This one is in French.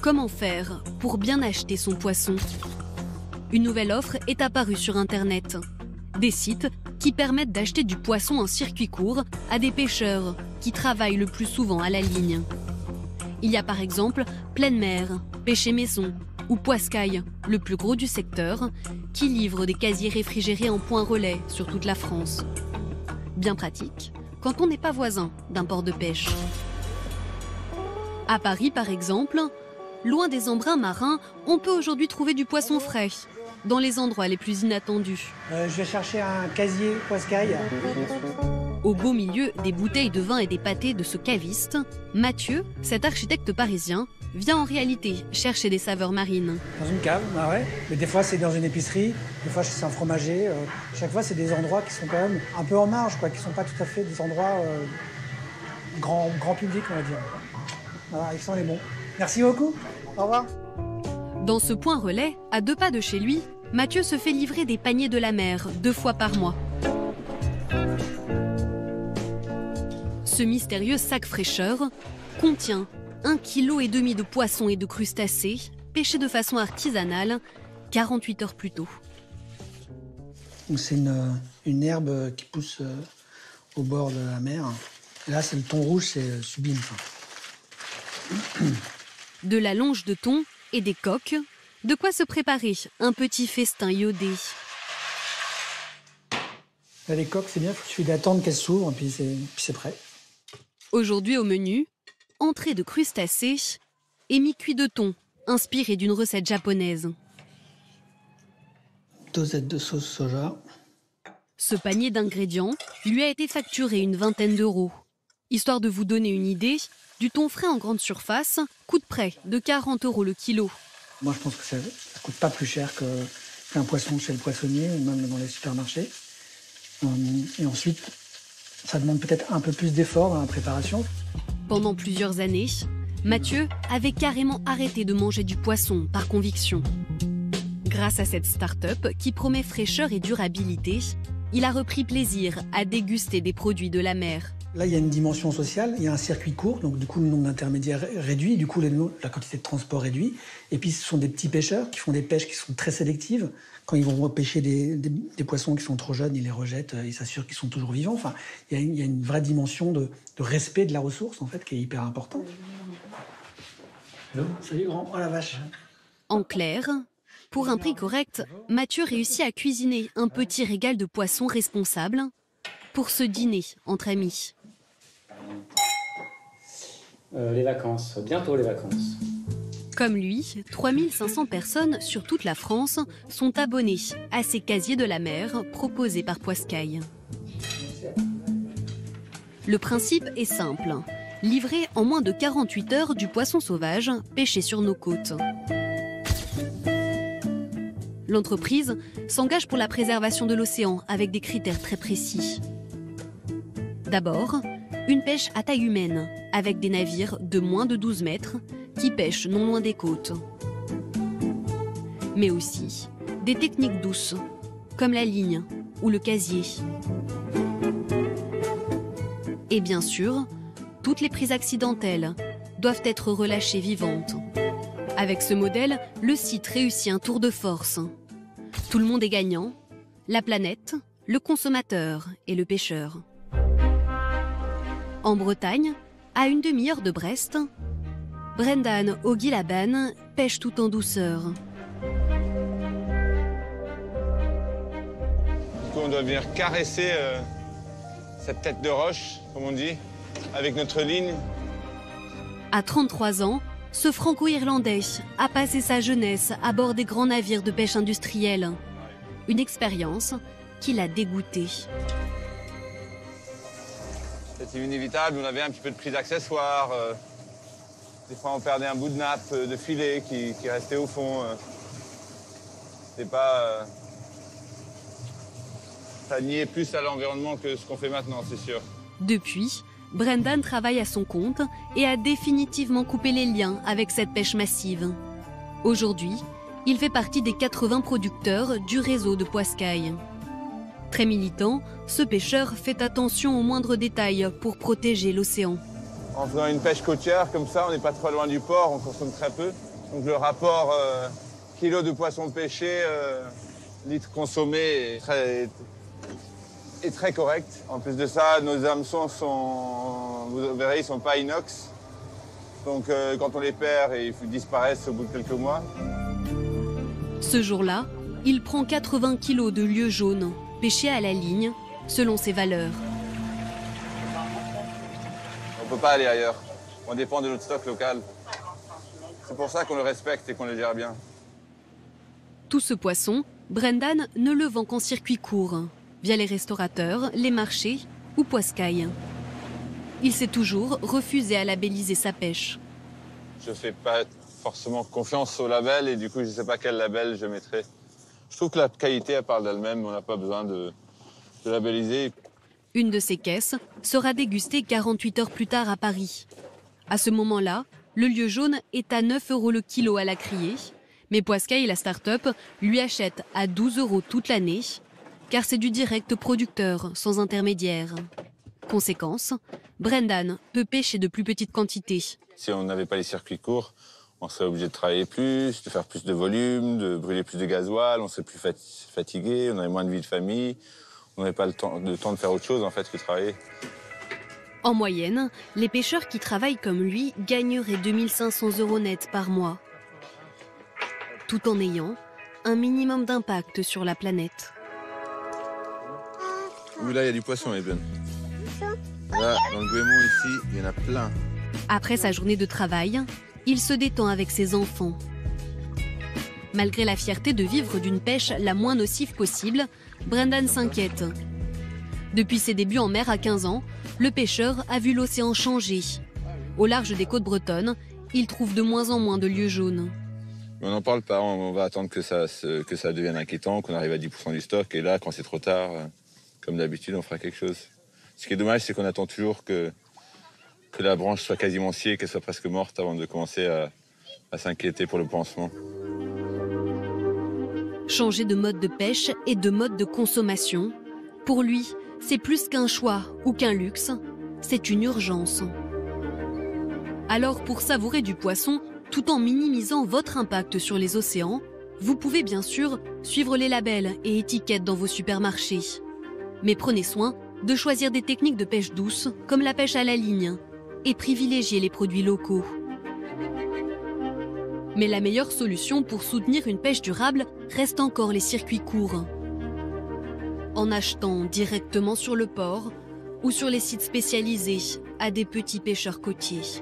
Comment faire pour bien acheter son poisson? Une nouvelle offre est apparue sur Internet. Des sites qui permettent d'acheter du poisson en circuit court à des pêcheurs qui travaillent le plus souvent à la ligne. Il y a par exemple Pleine Mer, Pêcher Maison ou Poiscaille, le plus gros du secteur, qui livre des casiers réfrigérés en point relais sur toute la France. Bien pratique quand on n'est pas voisin d'un port de pêche. À Paris par exemple, loin des embruns marins, on peut aujourd'hui trouver du poisson frais, dans les endroits les plus inattendus. Je vais chercher un casier Poiscaille. Au beau milieu des bouteilles de vin et des pâtés de ce caviste, Mathieu, cet architecte parisien, vient en réalité chercher des saveurs marines. Dans une cave, bah ouais. Mais des fois c'est dans une épicerie, des fois c'est un fromager. Chaque fois c'est des endroits qui sont quand même un peu en marge, quoi, qui sont pas tout à fait des endroits grand public, on va dire. Voilà, ils sont les bons. Merci beaucoup. Au revoir. Dans ce point relais, à 2 pas de chez lui, Mathieu se fait livrer des paniers de la mer 2 fois par mois. Ce mystérieux sac fraîcheur contient 1,5 kg de poissons et de crustacés pêchés de façon artisanale 48 heures plus tôt. C'est une herbe qui pousse au bord de la mer. Et là, c'est le thon rouge, c'est sublime. De la longe de thon et des coques, de quoi se préparer un petit festin iodé. Là, les coques, c'est bien, il suffit d'attendre qu'elles s'ouvrent, puis c'est prêt. Aujourd'hui au menu, entrée de crustacés et mi-cuit de thon, inspiré d'une recette japonaise. Dosette de sauce soja. Ce panier d'ingrédients lui a été facturé une vingtaine d'euros. Histoire de vous donner une idée, du thon frais en grande surface coûte près de 40 € le kilo. Moi, je pense que ça coûte pas plus cher qu'un poisson chez le poissonnier ou même dans les supermarchés. Et ensuite, ça demande peut-être un peu plus d'effort dans la préparation. Pendant plusieurs années, Mathieu avait carrément arrêté de manger du poisson par conviction. Grâce à cette start-up qui promet fraîcheur et durabilité, il a repris plaisir à déguster des produits de la mer. Là, il y a une dimension sociale, il y a un circuit court, donc du coup le nombre d'intermédiaires réduit, du coup la quantité de transport réduit. Et puis ce sont des petits pêcheurs qui font des pêches qui sont très sélectives. Quand ils vont pêcher des poissons qui sont trop jeunes, ils les rejettent, ils s'assurent qu'ils sont toujours vivants. Enfin, il y a une vraie dimension de respect de la ressource en fait qui est hyper importante. Hello. Salut grand, oh la vache. En clair, pour un prix correct, Mathieu réussit à cuisiner un petit régal de poissons responsable pour ce dîner entre amis. Les vacances, bientôt les vacances. Comme lui, 3500 personnes sur toute la France sont abonnées à ces casiers de la mer proposés par Poiscaille. Le principe est simple, livrer en moins de 48 heures du poisson sauvage pêché sur nos côtes. L'entreprise s'engage pour la préservation de l'océan avec des critères très précis. D'abord, une pêche à taille humaine, avec des navires de moins de 12 mètres qui pêchent non loin des côtes. Mais aussi des techniques douces, comme la ligne ou le casier. Et bien sûr, toutes les prises accidentelles doivent être relâchées vivantes. Avec ce modèle, le site réussit un tour de force. Tout le monde est gagnant, la planète, le consommateur et le pêcheur. En Bretagne, à une demi-heure de Brest, Brendan O'Guilaban pêche tout en douceur. On doit venir caresser cette tête de roche, comme on dit, avec notre ligne. À 33 ans, ce franco-irlandais a passé sa jeunesse à bord des grands navires de pêche industrielle. Une expérience qui l'a dégoûté. C'était inévitable, on avait un petit peu de prise accessoire. Des fois, on perdait un bout de nappe, de filet qui restait au fond. C'était pas... ça niait plus à l'environnement que ce qu'on fait maintenant, c'est sûr. Depuis, Brendan travaille à son compte et a définitivement coupé les liens avec cette pêche massive. Aujourd'hui, il fait partie des 80 producteurs du réseau de Poiscaille. Très militant, ce pêcheur fait attention aux moindres détails pour protéger l'océan. En faisant une pêche côtière comme ça, on n'est pas trop loin du port, on consomme très peu. Donc le rapport kilo de poisson pêché, litre consommé est très correct. En plus de ça, nos hameçons sont, vous verrez, ils sont pas inox. Donc quand on les perd, ils disparaissent au bout de quelques mois. Ce jour-là, il prend 80 kilos de lieu jaune, pêchés à la ligne, selon ses valeurs. On ne peut pas aller ailleurs. On dépend de notre stock local. C'est pour ça qu'on le respecte et qu'on le gère bien. Tout ce poisson, Brendan ne le vend qu'en circuit court, via les restaurateurs, les marchés ou Poiscaille. Il s'est toujours refusé à labelliser sa pêche. Je ne fais pas forcément confiance au label et du coup, je ne sais pas quel label je mettrai. Je trouve que la qualité, elle parle d'elle-même. On n'a pas besoin de labelliser. Une de ces caisses sera dégustée 48 heures plus tard à Paris. À ce moment-là, le lieu jaune est à 9 € le kilo à la criée, mais Poiscaille, la start-up, lui achète à 12 € toute l'année, car c'est du direct producteur, sans intermédiaire. Conséquence, Brendan peut pêcher de plus petites quantités. Si on n'avait pas les circuits courts, on serait obligé de travailler plus, de faire plus de volume, de brûler plus de gasoil, on serait plus fatigué, on aurait moins de vie de famille. On n'avait pas le temps de faire autre chose en fait que travailler. En moyenne, les pêcheurs qui travaillent comme lui gagneraient 2500 € net par mois, tout en ayant un minimum d'impact sur la planète. Ouh, là, il y a du poisson, Eben. Là, dans le Guémon, ici, il y en a plein. Après sa journée de travail, il se détend avec ses enfants. Malgré la fierté de vivre d'une pêche la moins nocive possible, Brendan s'inquiète. Depuis ses débuts en mer à 15 ans, le pêcheur a vu l'océan changer. Au large des côtes bretonnes, il trouve de moins en moins de lieux jaunes. On n'en parle pas, on va attendre que ça devienne inquiétant, qu'on arrive à 10% du stock. Et là, quand c'est trop tard, comme d'habitude, on fera quelque chose. Ce qui est dommage, c'est qu'on attend toujours que la branche soit quasiment sciée, qu'elle soit presque morte avant de commencer à s'inquiéter pour le pansement. Changer de mode de pêche et de mode de consommation, pour lui, c'est plus qu'un choix ou qu'un luxe, c'est une urgence. Alors pour savourer du poisson, tout en minimisant votre impact sur les océans, vous pouvez bien sûr suivre les labels et étiquettes dans vos supermarchés. Mais prenez soin de choisir des techniques de pêche douce, comme la pêche à la ligne, et privilégiez les produits locaux. Mais la meilleure solution pour soutenir une pêche durable reste encore les circuits courts. En achetant directement sur le port ou sur les sites spécialisés à des petits pêcheurs côtiers.